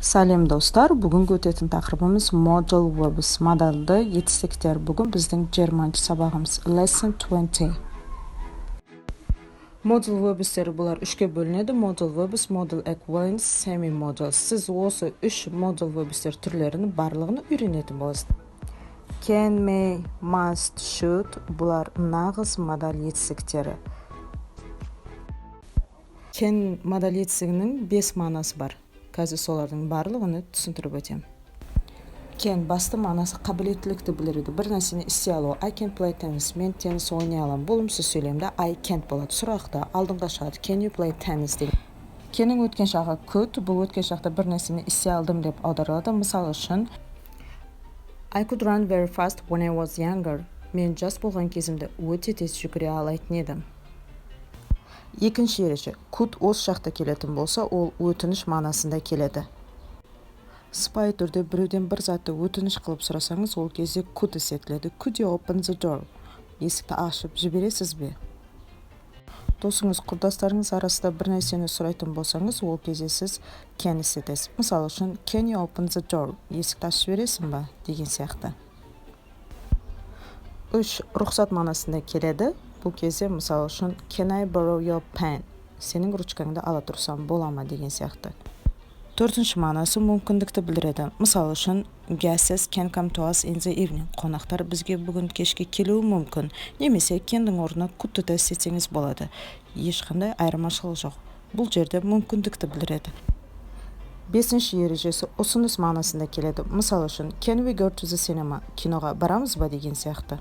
Салем достар, бүгінгі өтетін тақырыбымыз Modal Verbs, модальды етістіктер. Бүгін біздің 20 сабағымыз Lesson 20. Modal verbstері бұлар үшке бөлінеді. Modal verbs, modal equivalence, semi-modal. Сіз осы үш modal verbstер түрлерінің барлығını үйренетін боласыз. Can, may, must, should бұлар нағыз модаль етістіктері. Can модаль етістігінің 5 мағынасы бар. Қазір солардың барлығыны түсіндіріп өтем. Can басты мағынасы қабілеттілікті білдіреді. Бір нәрсені істей алу. I can play tennis. Мен теннис ойнай аламын. Болымсыз сөйлемде I can't болады. Сұрақта алдыңға шығады. Can you play tennis деген. Can'нің өткен шағы could. Бұл өткен шақта бір нәрсені істей алдым деп аударылады. Мысалы үшін I could run very fast when I was younger. Мен жас болған кезімде өте тез жүгіре алатын едім. Екінші ереже, could осы жақта келетін болса, ол өтініш мағынасында келеді. Сыпайы түрде біреуден бір затты өтініш қылып сұрасаңыз, ол кезде could есептеледі. Could you open the door? Есікті ашып жібересіз бе? Досыңыз, құрдастарыңыз арасында бір нәрсені сұрайтын болсаңыз, ол кезде сіз can есептесіз. Мысалы үшін, can you open the door? Есікті ашып жібересің ба? Деген сияқты. 3. Рұқсат мағынасында келеді. Бұл кезде, мысалы үшін, can I borrow your pen? Сенің ручкаңды ала тұрсам бола ма деген сияқты. 4. мағынасы мүмкіндікті білдіреді. Мысалы үшін, guests can come to us in the evening. Қонақтар бізге бүгін кешке келуі мүмкін. Немесе can'дің орнына could'ты да істетсеңіз болады. Ешқандай айырмашылық жоқ. Бұл жерде мүмкіндікті білдіреді. 5. ережесі ұсыныс мағынасында келеді. Мысалы үшін, can we go to the cinema? Киноға барамыз ба деген сияқты.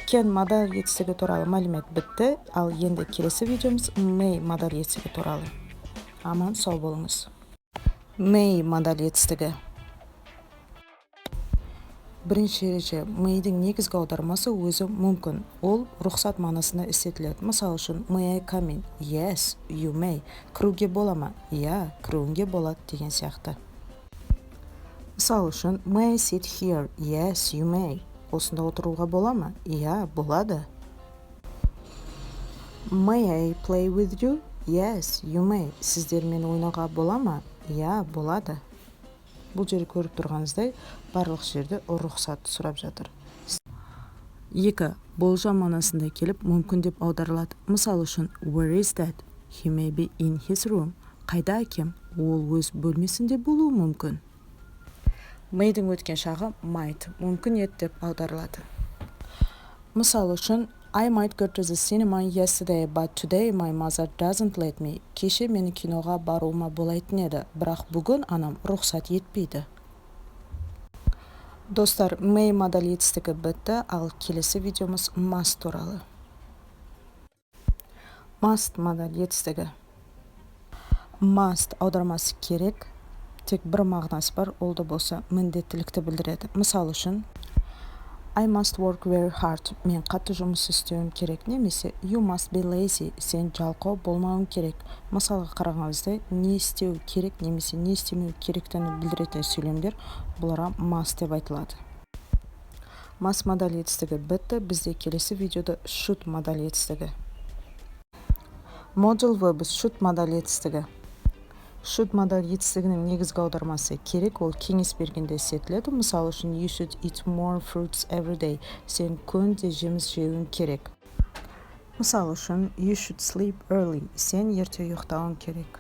Can модаль етістігі туралы мәлімет бітті, ал енді келесі видеомыз may модаль етістігі туралы. Аман сау болыңыз. May модаль етістігі. Бірінші ереже, may'дің негізгі аудармасы өзі мүмкін. Ол рұқсат мағынасында істетіледі. Мысалы үшін, may I come in? Yes, you may. Кіруге бола ма? Yeah, кіруге болады деген сияқты. Мысалы үшін, may I sit here? Yes, you may. Осында отыруға бола ма? Иә, болады. May I play with you? Yes, you may. Сіздермен ойнауға бола ма? Иә, болады. Бұл жер көріп тұрғаныңыздай, барлық жерде рұқсат сұрап жатыр. 2. Болжам мағынасында келіп, мүмкін деп аударылады. Мысалы үшін, where is that? He may be in his room. Қайда әкем? Ол өз бөлмесінде болуы мүмкін. May'дің өткен шағы might, мүмкін ет деп аударылады. Мысалы үшін, I might go to the cinema yesterday, but today my mother doesn't let me. Кеше мені киноға баруыма болайтын еді, бірақ бүгін анам рұқсат етпейді. Достар, may модаль етістігі бітті, ал келесі видеомыз must туралы. Must модаль етістігі. Must аудармасы керек. Тек бір мағынасы бар, ол да болса міндеттілікті білдіреді. Мысалы үшін, I must work very hard. Мен қатты жұмыс істеуім керек. Немесе, you must be lazy. Сен жалқау болмауың керек. Мысалға қарағаныңызда не істеу керек, немесе не істемеу керектіні білдіретін сөйлемдер бұларға must деп айтылады. Must модаль етістігі бітті. Бізде келесі видеода should модаль етістігі. Modal verbs should модаль етістігі. Should модаль етістігінің негізгі аудармасы керек, ол кеңес бергенде істетіледі. Мысалы үшін, you should eat more fruits every day. Сен күнде жеміс жеуің керек. Мысалы үшін, you should sleep early. Сен ерте ұйықтауың керек.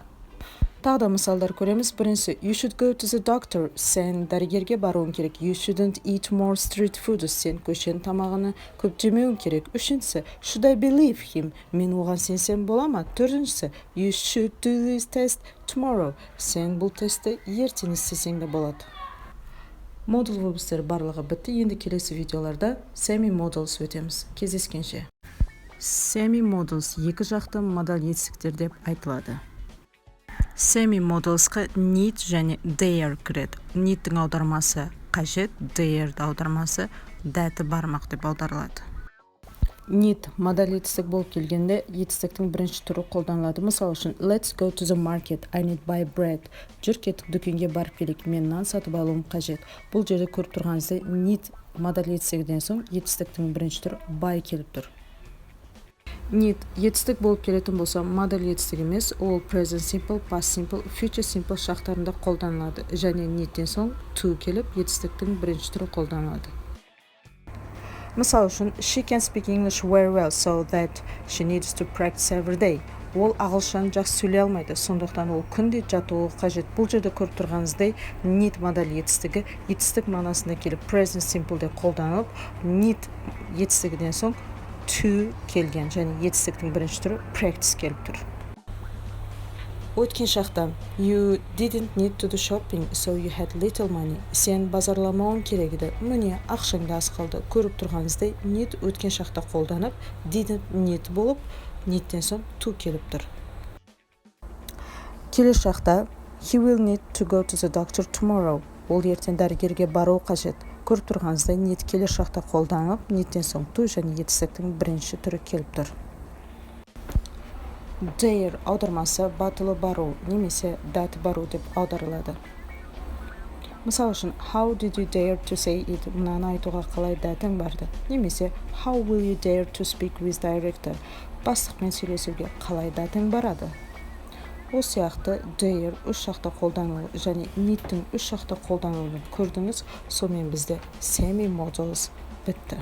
Тағы да мысалдар көреміз. Бірінші, you should go to the doctor. Сен дәрігерге баруың керек. You shouldn't eat more street food. Сен көшен тамағını көп жемеуің керек. Үшіншісі, should I believe him? Мен оған сенсем бола ма? Төртіншісі, you should do this test tomorrow. Сен бұл тестті ертең істесең де болады. Modal verbstер барлығы бітті. Енді келесі видеоларда semi-modals өтеміз. Кездескенше. Semi-modals екі жақты модаль етістіктер деп айтылады. Semi-modalsқа need және dare кіреді. Need'дің аудармасы қажет, dare'дің аудармасы дәті бармақ деп аударылады. Need модаль етістік болып келгенде, етістіктің бірінші түрі қолданылады. Мысалы үшін, let's go to the market, I need buy bread. Жүр кеттік дүкенге барып келейік, мен нан сатып алуым қажет. Бұл жерде көріп тұрғаныңыздай, need модаль етістігінен соң етістіктің бірінші түрі buy келіп тұр. Need жетістік болып келетін болса, модель жетістік емес, ол present simple, past simple, future simple шақтарында қолданылады. Және needтен соң to келіп, жетістіктің бірінші түрі қолданылады. Мысал үшін, she can speak English very well, so that she needs to practice every day. Ол ағылшын жақсы сөйлей алмайды, сондықтан ол күнде жаттығуы қажет. Бұл жерде көріп тұрғаныңыздай need модель жетістігі жетістік мағынасында келіп present simple де қолданылып, need жетістігінен соң to келген, және жетістіктің бірінші түрі practice келіп тұр. Өткен шақта you didn't need to do shopping, so you had little money. Сен базарламауың керек еді, міне ақшаңда аз қалды. Көріп тұрғаныңыздай need өткен шақта қолданып, didn't need болып, needтен соң to келіп тұр. Келесі шақта he will need to go to the doctor tomorrow. Ол ертең дәрігерге бару қажет. Көріп тұрғаныңыздай need келесі шақта қолданып, needтен соң to және жетістіктің бірінші түрі келіп тұр. Dare аудармасы батылы бару немесе дәті бару деп аударылады. Мысал үшін, how did you dare to say it? Мұнаны айтуға қалай дәтің барды? Немесе how will you dare to speak with director? Бастықпен сөйлесуге қалай дәтің барады? Ол сияқты dare үш жақта қолданылу және needтің үш жақта қолданылуын көрдіңіз, сонымен бізде semi-modals бітті.